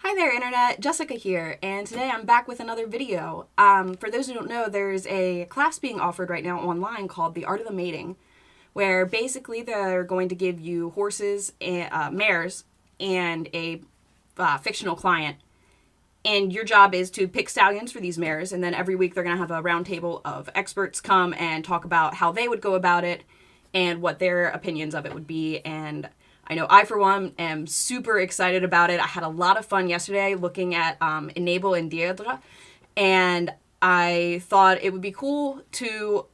Hi there, Internet. Jessica here, and today I'm back with another video. For those who don't know, there's a class being offered right now online called The Art of the Mating, where basically they're going to give you horses, and, mares, and a fictional client. And your job is to pick stallions for these mares, and then every week they're going to have a round table of experts come and talk about how they would go about it and what their opinions of it would be. And I know I, for one, am super excited about it. I had a lot of fun yesterday looking at Enable and Deirdre, and I thought it would be cool to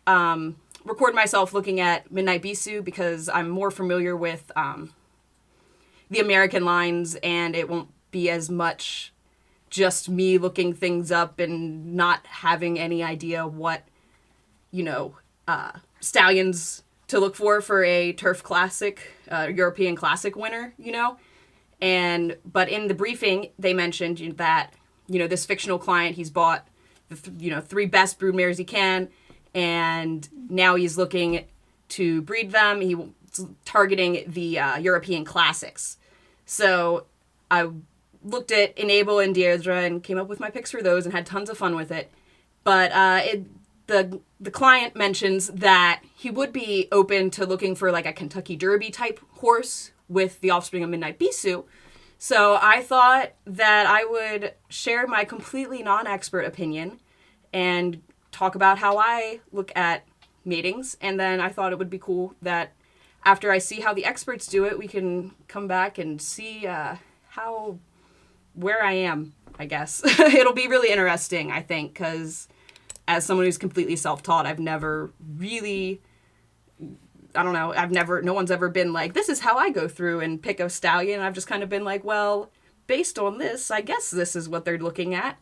record myself looking at Midnight Bisou because I'm more familiar with the American lines, and it won't be as much just me looking things up and not having any idea what, stallions to look for a turf classic, European classic winner, but in the briefing they mentioned that this fictional client, he's bought the three best broodmares he can, and now he's looking to breed them. He's targeting the European classics. So I looked at Enable and Deirdre and came up with my picks for those and had tons of fun with it. But the client mentions that he would be open to looking for like a Kentucky Derby type horse with the offspring of Midnight Bisou. So I thought that I would share my completely non-expert opinion and talk about how I look at matings. And then I thought it would be cool that after I see how the experts do it, we can come back and see where I am, I guess. It'll be really interesting, I think, because as someone who's completely self-taught, I've never really, no one's ever been like, this is how I go through and pick a stallion. I've just kind of been like, well, based on this, I guess this is what they're looking at.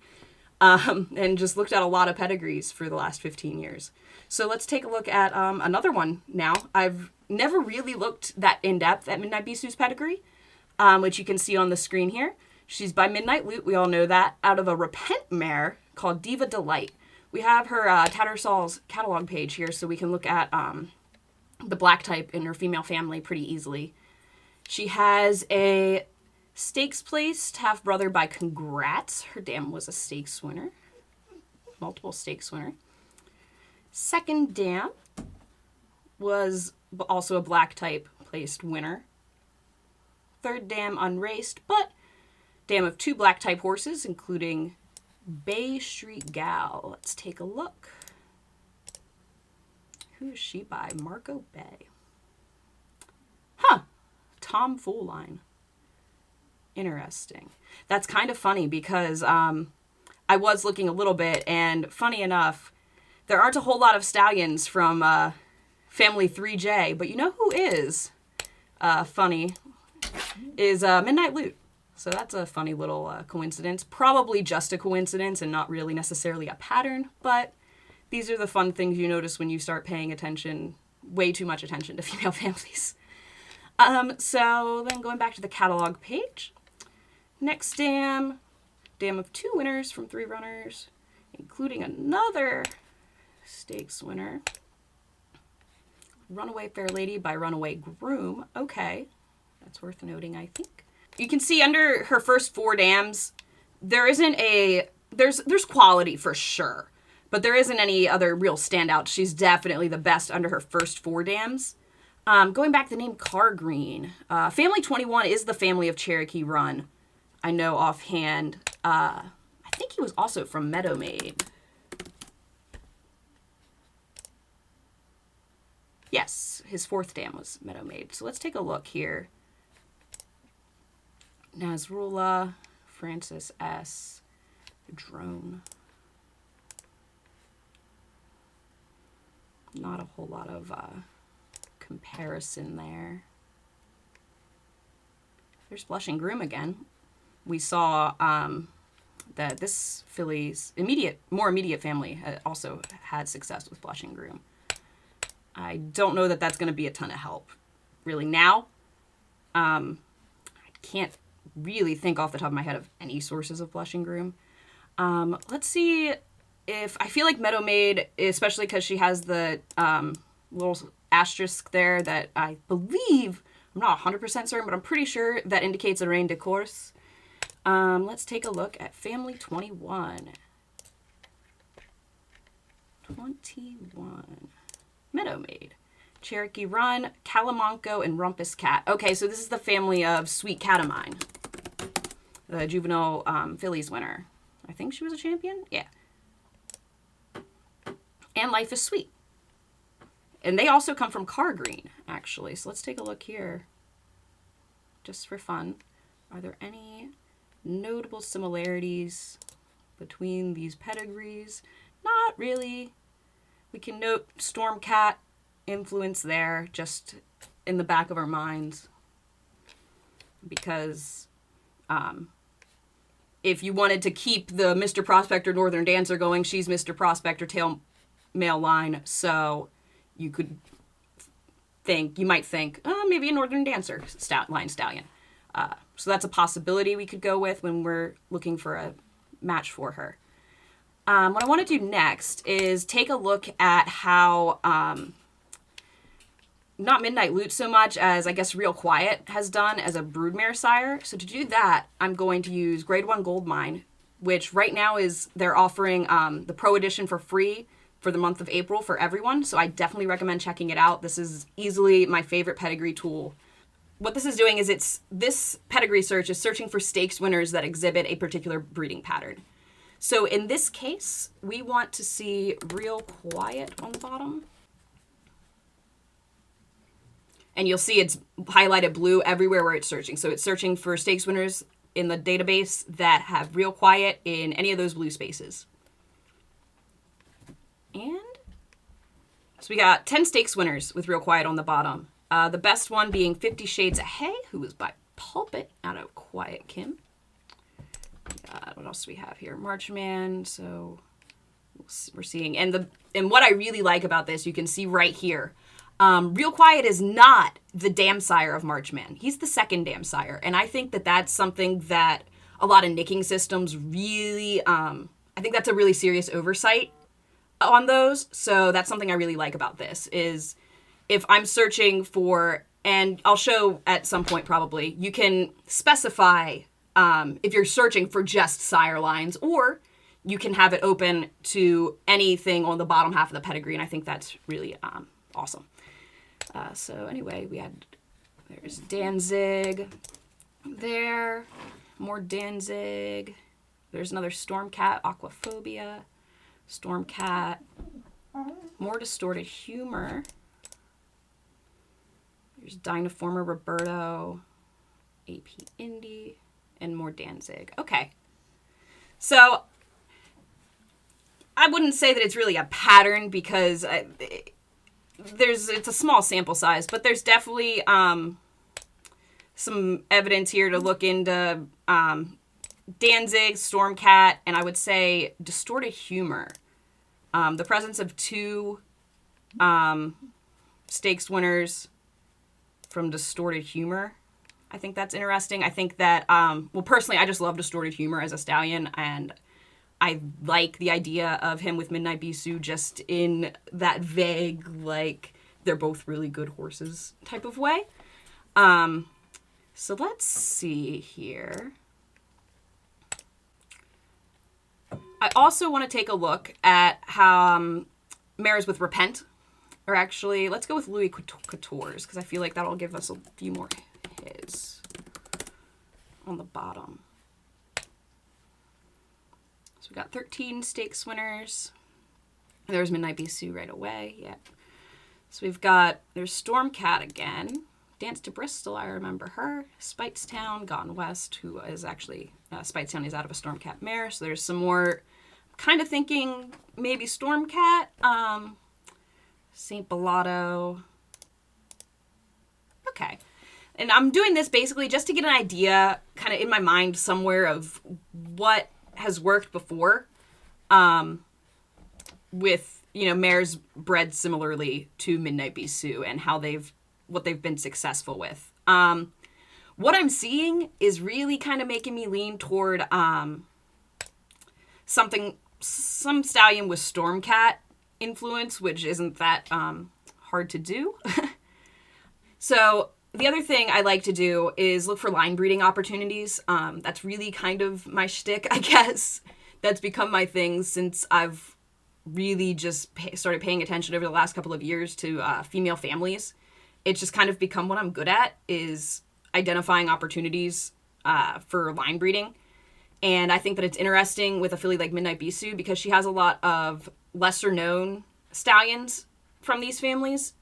And just looked at a lot of pedigrees for the last 15 years. So let's take a look at another one now. I've never really looked that in-depth at Midnight Bisou's pedigree, which you can see on the screen here. She's by Midnight Loot, we all know that, out of a Repent mare called Diva Delight. We have her Tattersall's catalog page here, so we can look at the black type in her female family pretty easily. She has a stakes placed half-brother by Congrats. Her dam was a stakes winner. Multiple stakes winner. Second dam was also a black type placed winner. Third dam unraced, but dam of two black type horses, including Bay Street Gal. Let's take a look. Who is she by? Marco Bay. Huh. Tom Fool line. Interesting. That's kind of funny because I was looking a little bit, and funny enough, there aren't a whole lot of stallions from family 3J, but you know who is funny is Midnight Loot. So that's a funny little coincidence. Probably just a coincidence and not really necessarily a pattern, but these are the fun things you notice when you start paying attention, way too much attention to female families. So then going back to the catalog page, next dam of two winners from three runners, including another stakes winner. Runaway Fair Lady by Runaway Groom. Okay, that's worth noting, I think. You can see under her first four dams, there isn't there's quality for sure, but there isn't any other real standout. She's definitely the best under her first four dams. Going back to the name Car Green, Family 21 is the family of Cherokee Run. I know offhand. I think he was also from Meadow Maid. Yes, his fourth dam was Meadow Maid. So let's take a look here. Nasrullah, Francis S., Drone. Not a whole lot of comparison there. There's Blushing Groom again. We saw that this filly's more immediate family also had success with Blushing Groom. I don't know that that's going to be a ton of help really now. I can't really think off the top of my head of any sources of Blushing Groom. Let's see if I feel like Meadow Maid, especially because she has the little asterisk there that I believe, I'm not 100% certain, but I'm pretty sure that indicates a reine de course. Let's take a look at family 21. 21. Meadowmaid. Cherokee Run, Calamanco, and Rumpus Cat. Okay, so this is the family of Sweet Catamine, the juvenile fillies winner. I think she was a champion? Yeah. And Life is Sweet. And they also come from Car Green, actually. So let's take a look here, just for fun. Are there any notable similarities between these pedigrees? Not really. We can note Stormcat influence there, just in the back of our minds, because if you wanted to keep the Mr. Prospector Northern Dancer going, she's Mr. Prospector tail male line, so you might think, oh, maybe a Northern Dancer line stallion. So that's a possibility we could go with when we're looking for a match for her. What I want to do next is take a look at how, not Midnight Loot so much as I guess Real Quiet has done as a broodmare sire. So to do that, I'm going to use Grade 1 Goldmine, which right now they're offering the Pro Edition for free for the month of April for everyone. So I definitely recommend checking it out. This is easily my favorite pedigree tool. What this is doing is this pedigree search is searching for stakes winners that exhibit a particular breeding pattern. So in this case, we want to see Real Quiet on the bottom. And you'll see it's highlighted blue everywhere where it's searching. So it's searching for stakes winners in the database that have Real Quiet in any of those blue spaces. And so we got 10 stakes winners with Real Quiet on the bottom. The best one being 50 Shades of Hay, who was by Pulpit out of Quiet Kim. What else do we have here? Marchman. So we're seeing, and what I really like about this, you can see right here. Real Quiet is not the dam sire of Marchman. He's the second dam sire, and I think that that's something that a lot of nicking systems really. I think that's a really serious oversight on those. So that's something I really like about this is if I'm searching for, and I'll show at some point probably, you can specify if you're searching for just sire lines, or you can have it open to anything on the bottom half of the pedigree, and I think that's really awesome. So anyway, there's Danzig there, more Danzig. There's another Stormcat, Aquaphobia, Stormcat, more Distorted Humor. There's Dynaformer Roberto, AP Indy, and more Danzig. Okay. So I wouldn't say that it's really a pattern because it's a small sample size, but there's definitely some evidence here to look into Danzig, Stormcat, and I would say Distorted Humor. The presence of two stakes winners from Distorted Humor, I think that's interesting. I think that, personally, I just love Distorted Humor as a stallion, and I like the idea of him with Midnight Bisou just in that vague, like, they're both really good horses type of way. So let's see here. I also want to take a look at how mares with Repent are actually, let's go with Louis Quatorze, because I feel like that'll give us a few more hits on the bottom. So we got 13 stakes winners. There's Midnight Bisou right away. Yeah. So there's Stormcat again. Dance to Bristol, I remember her. Spitestown, Gone West, who is actually, Spitestown is out of a Stormcat mare. So there's some more, kind of thinking maybe Stormcat. St. Bellotto. Okay. And I'm doing this basically just to get an idea kind of in my mind somewhere of what has worked before with, mares bred similarly to Midnight Bisou and what they've been successful with. What I'm seeing is really kind of making me lean toward some stallion with Stormcat influence, which isn't that hard to do. So the other thing I like to do is look for line breeding opportunities. That's really kind of my shtick, I guess. That's become my thing since I've really just started paying attention over the last couple of years to female families. It's just kind of become what I'm good at, is identifying opportunities for line breeding. And I think that it's interesting with a filly like Midnight Bisou because she has a lot of lesser known stallions from these families.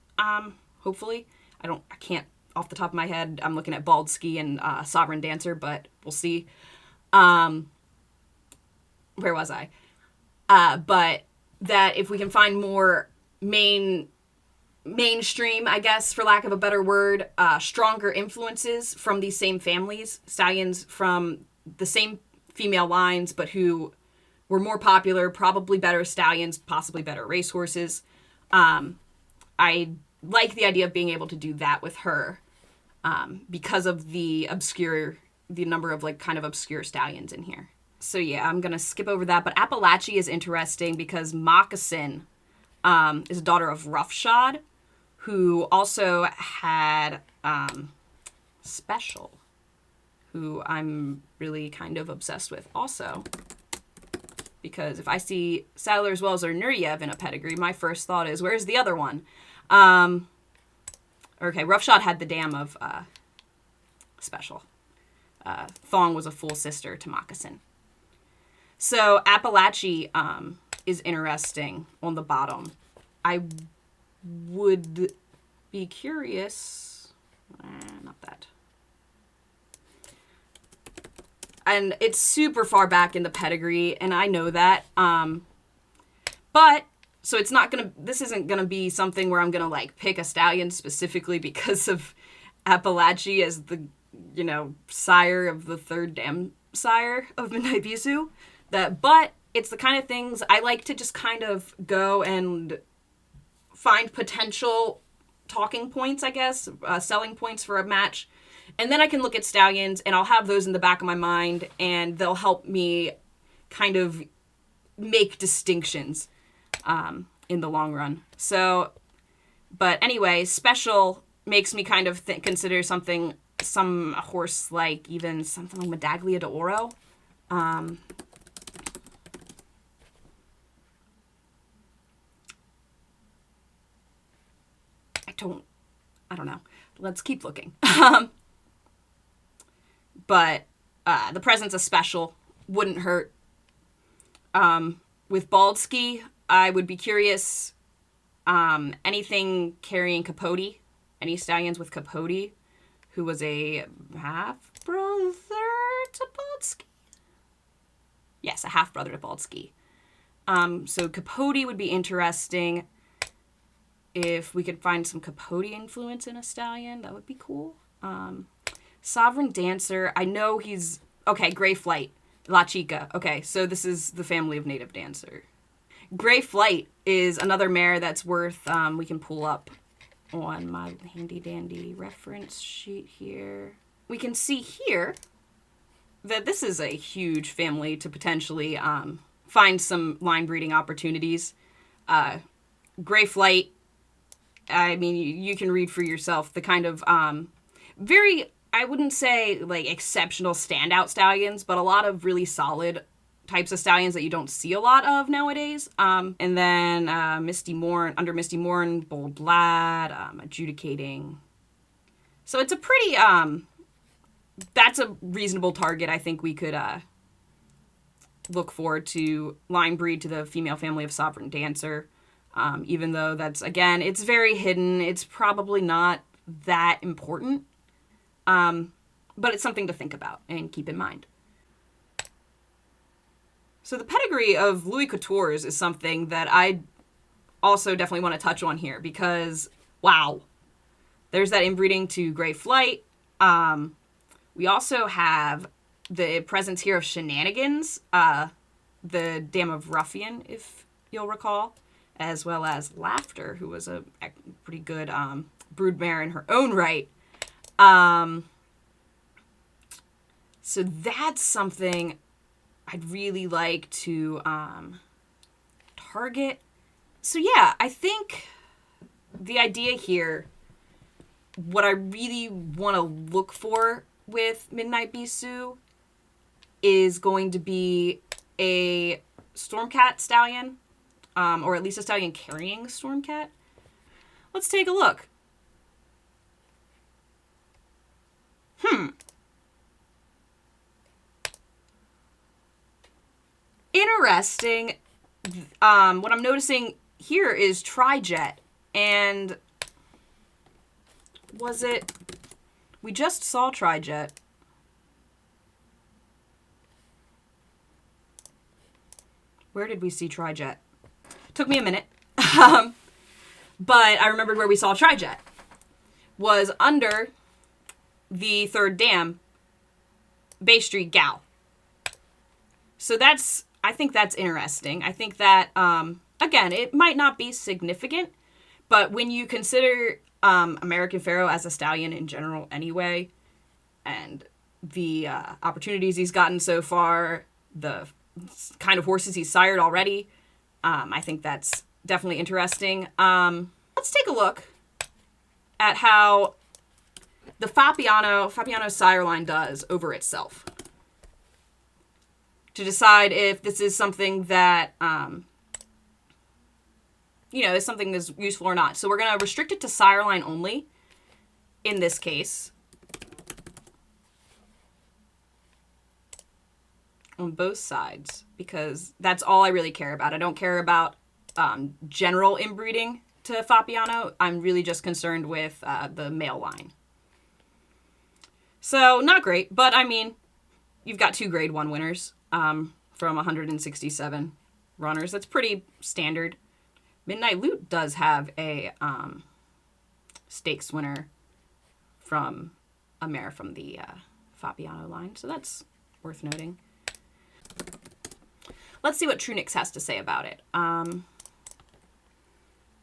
Hopefully, I can't off the top of my head. I'm looking at Bald Ski and Sovereign Dancer, but we'll see. Where was I? But that if we can find more mainstream, I guess, for lack of a better word, stronger influences from these same families, stallions from the same female lines, but who were more popular, probably better stallions, possibly better racehorses. I like the idea of being able to do that with her because of the number of like kind of obscure stallions in here. So yeah, I'm going to skip over that. But Appalachia is interesting because Moccasin is a daughter of Roughshod, who also had Special, who I'm really kind of obsessed with also. Because if I see Sadler as well as Nureyev in a pedigree, my first thought is, where's the other one? Okay, Roughshod had the dam of Special. Thong was a full sister to Moccasin. So Appalachia is interesting on the bottom. I would be curious. Not that. And it's super far back in the pedigree, and I know that. But so it's not gonna. This isn't gonna be something where I'm gonna like pick a stallion specifically because of Appalachia as the, sire of the third dam sire of Midnight Bisou. But it's the kind of things I like to just kind of go and find potential talking points, I guess, selling points for a match. And then I can look at stallions and I'll have those in the back of my mind and they'll help me kind of make distinctions in the long run. So, but anyway, Special makes me kind of consider some horse like even something like Medaglia d'Oro. I don't know. Let's keep looking. But the presence of Special wouldn't hurt. With Baldski, I would be curious. Anything carrying Capote, any stallions with Capote, who was a half-brother to Baldski? Yes, a half-brother to Baldski. So Capote would be interesting. If we could find some Capote influence in a stallion, that would be cool. Sovereign Dancer, I know he's... Okay, Gray Flight, La Chica. Okay, so this is the family of Native Dancer. Gray Flight is another mare that's worth... we can pull up on my handy-dandy reference sheet here. We can see here that this is a huge family to potentially find some line breeding opportunities. Gray Flight, I mean, you can read for yourself the kind of very, I wouldn't say like exceptional standout stallions, but a lot of really solid types of stallions that you don't see a lot of nowadays. And then Misty Morn, Bold Lad, Adjudicating. So it's a pretty, that's a reasonable target. I think we could look forward to line breed to the female family of Sovereign Dancer. Even though that's, again, it's very hidden. It's probably not that important. But it's something to think about and keep in mind. So the pedigree of Louis Quatorze is something that I also definitely want to touch on here because, wow, there's that inbreeding to Gray Flight. We also have the presence here of Shenanigans, the dam of Ruffian, if you'll recall, as well as Laughter, who was a pretty good broodmare in her own right. So that's something I'd really like to target. So yeah, I think the idea here what I really want to look for with Midnight Bisou is going to be a Stormcat stallion, or at least a stallion carrying Stormcat. Let's take a look. Interesting. What I'm noticing here is Trijet, and was it... We just saw Trijet. Where did we see Trijet? Took me a minute. But I remembered where we saw Trijet. Was under the third dam, Bay Street Gal. So that's... I think that's interesting. I think that, again, it might not be significant, but when you consider American Pharoah as a stallion in general anyway, and the opportunities he's gotten so far, the kind of horses he's sired already, I think that's definitely interesting. Let's take a look at how the Fabiano sire line does over itself, to decide if this is something that, is something that's useful or not. So we're going to restrict it to sire line only in this case. On both sides, because that's all I really care about. I don't care about general inbreeding to Fabiano. I'm really just concerned with the male line. So, not great, but I mean, you've got 2 grade 1 winners. From 167 runners. That's pretty standard. Midnight Loot does have a stakes winner from a mare from the Fabiano line, so that's worth noting. Let's see what eNicks has to say about it.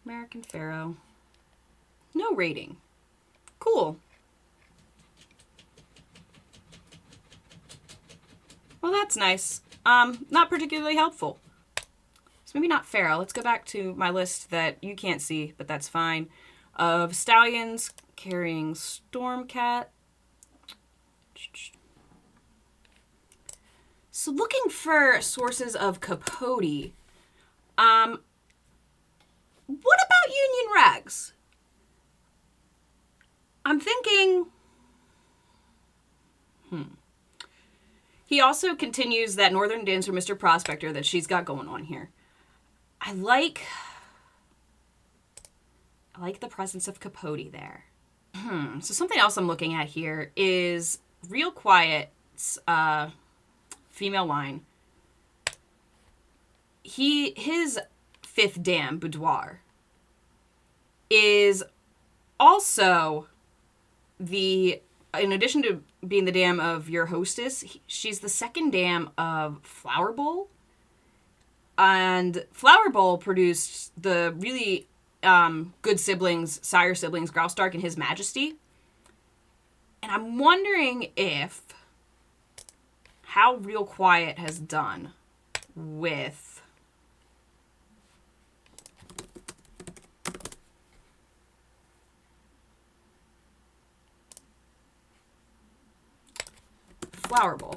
American Pharoah. No rating. Cool. Well, that's nice. Not particularly helpful. So maybe not Pharoah. Let's go back to my list that you can't see, but that's fine. Of stallions carrying Stormcat. So looking for sources of Capote. What about Union Rags? I'm thinking... He also continues that Northern Dancer Mr. Prospector that she's got going on here. I like the presence of Capote there. So something else I'm looking at here is Real Quiet's female line. His 5th dam, Boudoir, is also in addition to being the dam of your hostess, she's the 2nd dam of Flower Bowl. And Flower Bowl produced the really good sire siblings, Graustark and His Majesty. And I'm wondering how Real Quiet has done with Flower Bowl,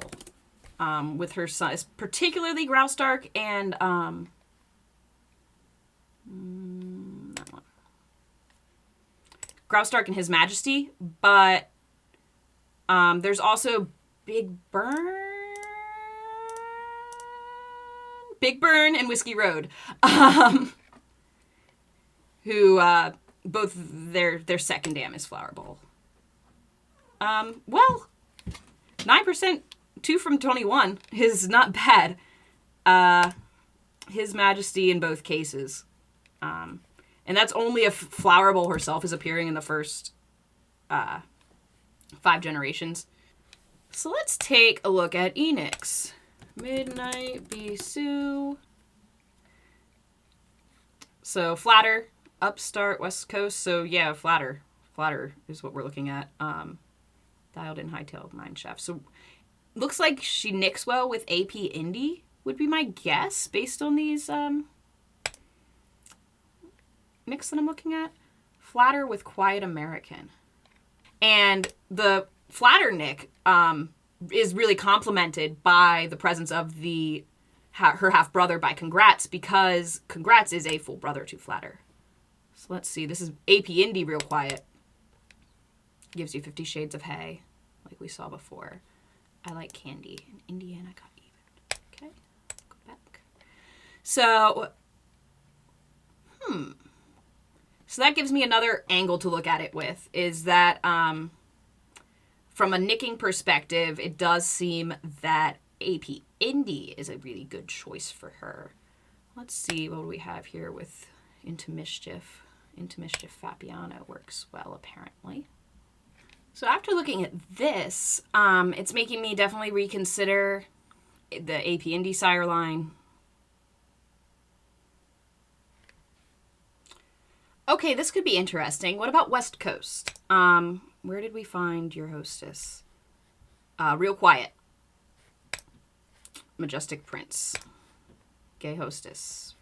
with her son, particularly Graustark and that one. Graustark and His Majesty, but there's also Big Burn and Whiskey Road, who both their 2nd dam is Flower Bowl. Well, 9%, 2 from 21 is not bad. His Majesty in both cases. And that's only if Flower Bowl herself is appearing in the first 5 generations. So let's take a look at eNicks. Midnight Bisou. So flatter, upstart, west coast. So yeah, flatter. Flatter is what we're looking at. Dialed in hightailed 9 shaft. So looks like she nicks well with AP Indy, would be my guess based on these nicks that I'm looking at. Flatter with Quiet American. And the flatter nick is really complemented by the presence of her half-brother by Congrats, because Congrats is a full brother to flatter. So let's see. This is AP Indie Real Quiet. Gives you 50 Shades of Hay, like we saw before. I like candy. In Indiana got even. Okay, go back. So, So that gives me another angle to look at it with, is that from a nicking perspective, it does seem that AP Indie is a really good choice for her. Let's see, what do we have here with Into Mischief? Into Mischief Fabiano works well, apparently. So after looking at this, it's making me definitely reconsider the AP Indie sire line. Okay, this could be interesting. What about West Coast? Where did we find your hostess? Real Quiet. Majestic Prince. Gay hostess.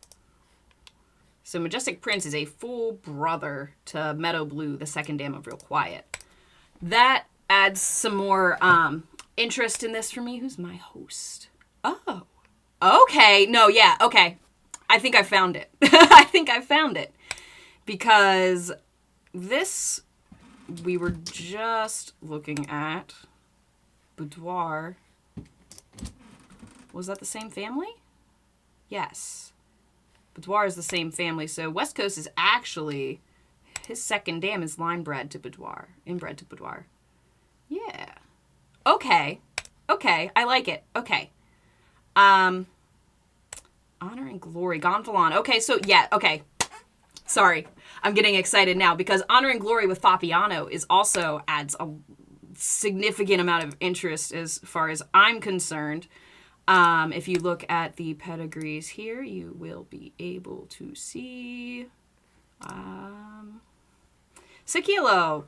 So Majestic Prince is a full brother to Meadow Blue, the second dam of Real Quiet. That adds some more interest in this for me. Who's my host? Oh. Okay. No, yeah. Okay. I think I found it. I think I found it. Because this, we were just looking at Boudoir. Was that the same family? Yes. Boudoir is the same family. So West Coast is actually... His second dam is inbred to Boudoir. Yeah. Okay. Okay. I like it. Okay. Honor and Glory. Gonfalon. Okay, so yeah, okay. Sorry. I'm getting excited now because Honor and Glory with Fabiano is also adds a significant amount of interest as far as I'm concerned. If you look at the pedigrees here, you will be able to see... Sakilo,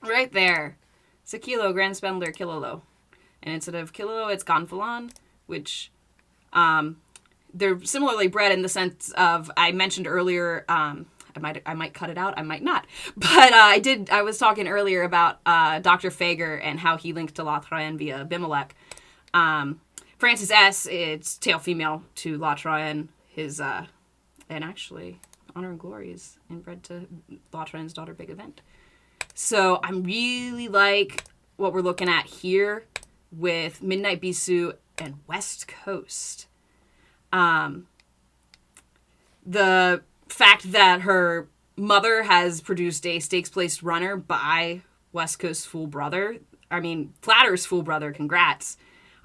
right there. Sakilo, Grand Spindler, Kilolo. And instead of Kilolo, it's Gonfalon, which they're similarly bred in the sense of, I mentioned earlier, I might cut it out, I might not. But I was talking earlier about Dr. Fager and how he linked to Latraen via Bimelech. Francis S., it's tail female to Latraen, his, and actually... Honor and Glory is inbred to Latraen's daughter Big Event. So I really like what we're looking at here with Midnight Bisou and West Coast. The fact that her mother has produced a stakes-placed runner by West Coast's full brother. Flatter's full brother, Congrats.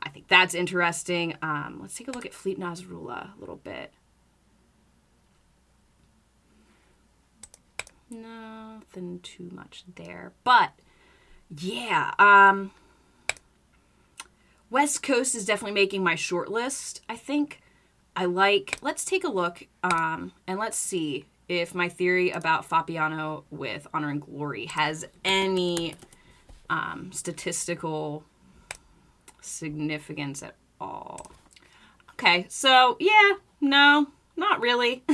I think that's interesting. Let's take a look at Fleet Nasrullah a little bit. Nothing too much there. But, yeah. West Coast is definitely making my short list, I think. Let's take a look, and let's see if my theory about Fabiano with Honor and Glory has any statistical significance at all. Okay, so, yeah, no, not really.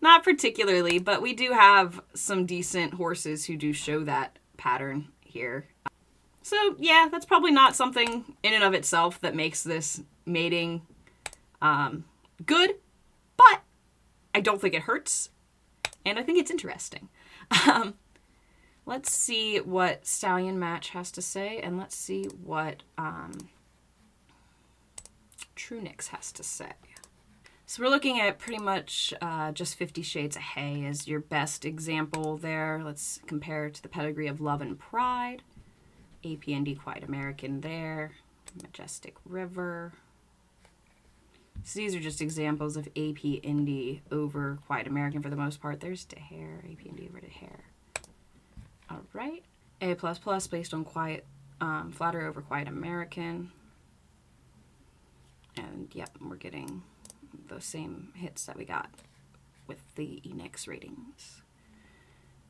Not particularly, but we do have some decent horses who do show that pattern here. So, yeah, that's probably not something in and of itself that makes this mating good, but I don't think it hurts, and I think it's interesting. Let's see what Stallion Match has to say, and let's see what True Nicks has to say. So we're looking at pretty much just 50 Shades of Hay as your best example there. Let's compare to the pedigree of Love and Pride. APND Quiet American there. Majestic River. So these are just examples of AP Indie over Quiet American for the most part. There's Dehair, AP Indie over Dehair. All right. A++ based on Quiet, Flatter over Quiet American. And yep, we're getting the same hits that we got with the eNicks ratings.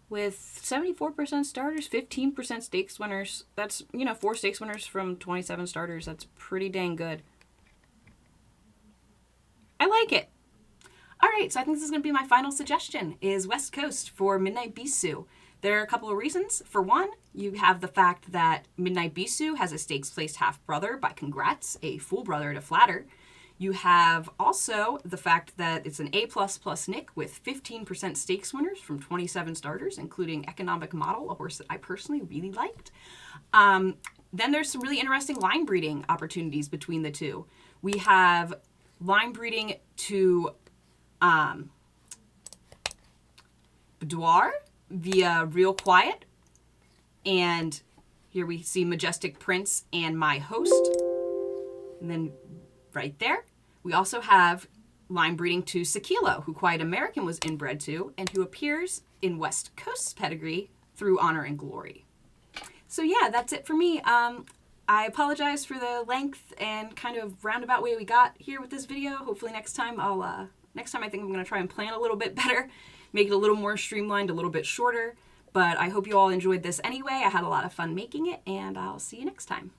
With 74% starters, 15% stakes winners. That's, 4 stakes winners from 27 starters. That's pretty dang good. I like it. All right, so I think this is going to be my final suggestion, is West Coast for Midnight Bisou. There are a couple of reasons. For one, You have the fact that Midnight Bisou has a stakes placed half brother by Congrats, a full brother to Flatter. You have also the fact that it's an A++ Nick with 15% stakes winners from 27 starters, including Economic Model, a horse that I personally really liked. Then there's some really interesting line breeding opportunities between the two. We have line breeding to Boudoir via Real Quiet. And here we see Majestic Prince and My Host. And then right there, we also have line breeding to Sakilo, who Quiet American was inbred to, and who appears in West Coast's pedigree through Honor and Glory. So yeah, that's it for me. I apologize for the length and kind of roundabout way we got here with this video. Hopefully next time I think I'm going to try and plan a little bit better, make it a little more streamlined, a little bit shorter. But I hope you all enjoyed this anyway. I had a lot of fun making it, and I'll see you next time.